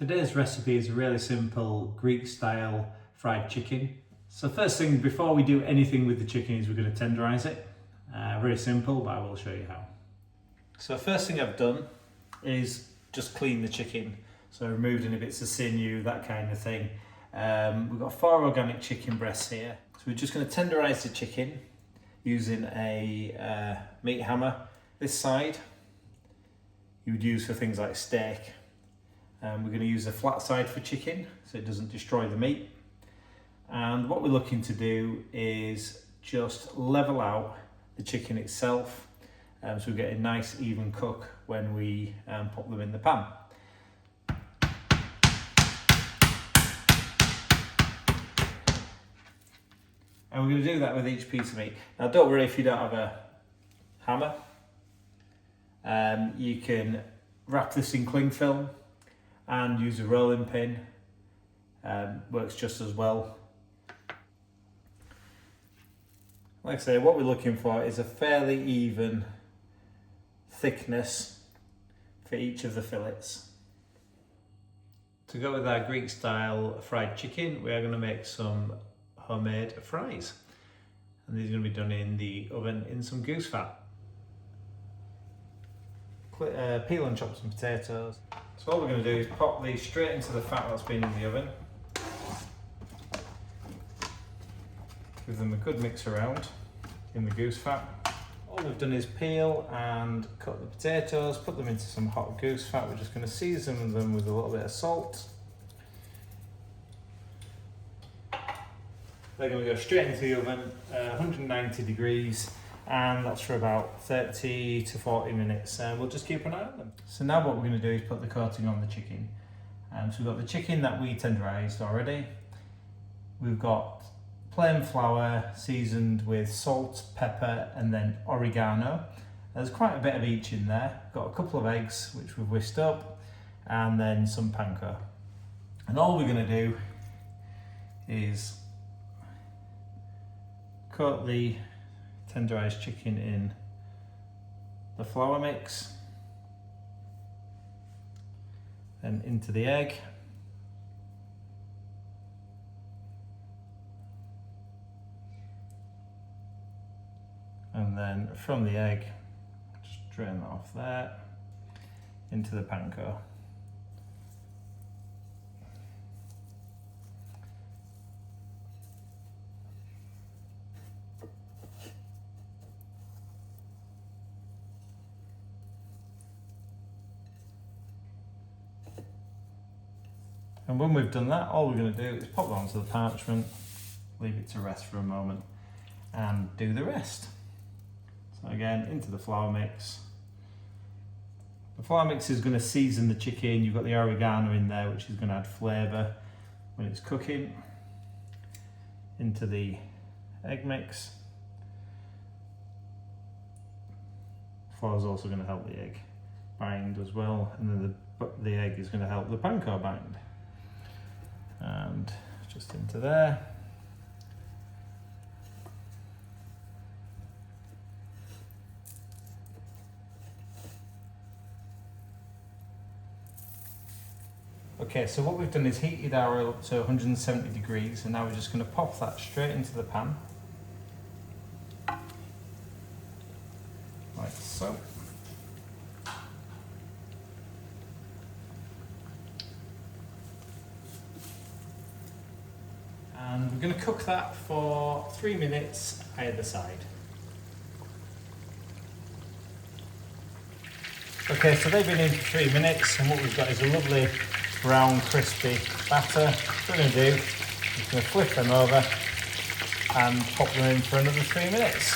Today's recipe is a really simple Greek style fried chicken. So first thing, before we do anything with the chicken, is we're going to tenderize it. Very simple, but I will show you how. So first thing I've done is just clean the chicken. So I removed any bits of sinew, that kind of thing. We've got 4 organic chicken breasts here. So we're just going to tenderize the chicken using a meat hammer. This side you would use for things like steak. We're going to use a flat side for chicken so it doesn't destroy the meat. And what we're looking to do is just level out the chicken itself, so we get a nice even cook when we pop them in the pan. And we're going to do that with each piece of meat. Now don't worry if you don't have a hammer. You can wrap this in cling film and use a rolling pin, works just as well. Like I say, what we're looking for is a fairly even thickness for each of the fillets. To go with our Greek style fried chicken, we are going to make some homemade fries. And these are going to be done in the oven in some goose fat. Peel and chop some potatoes. So all we're going to do is pop these straight into the fat that's been in the oven. Give them a good mix around in the goose fat. All we've done is peel and cut the potatoes, put them into some hot goose fat. We're just going to season them with a little bit of salt. They're going to go straight into the oven, 190 degrees. And that's for about 30 to 40 minutes, and we'll just keep an eye on them. So now what we're going to do is put the coating on the chicken. So we've got the chicken that we tenderized already. We've got plain flour seasoned with salt, pepper, and then oregano. There's quite a bit of each in there. Got a couple of eggs which we've whisked up, and then some panko. And all we're going to do is coat the tenderized chicken in the flour mix, then into the egg, and then from the egg, just drain that off there, into the panko. And when we've done that, all we're going to do is pop that onto the parchment, leave it to rest for a moment, and do the rest. So again, into the flour mix. The flour mix is going to season the chicken. You've got the oregano in there, which is going to add flavour when it's cooking. Into the egg mix. Flour is also going to help the egg bind as well, and then the egg is going to help the panko bind. And just into there. Okay, so what we've done is heated our oil up to 170 degrees, and now we're just going to pop that straight into the pan. Like so. And we're going to cook that for 3 minutes either side. Okay, so they've been in for 3 minutes, and what we've got is a lovely brown crispy batter. What we're going to do is going to flip them over and pop them in for another 3 minutes.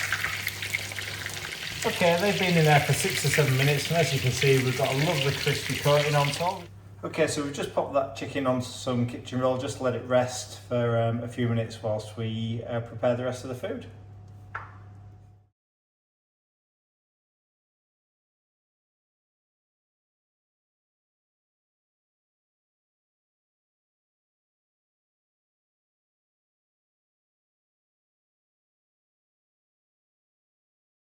Okay, they've been in there for 6 or 7 minutes, and as you can see we've got a lovely crispy coating on top. Okay, so we've just popped that chicken onto some kitchen roll, just let it rest for a few minutes whilst we prepare the rest of the food.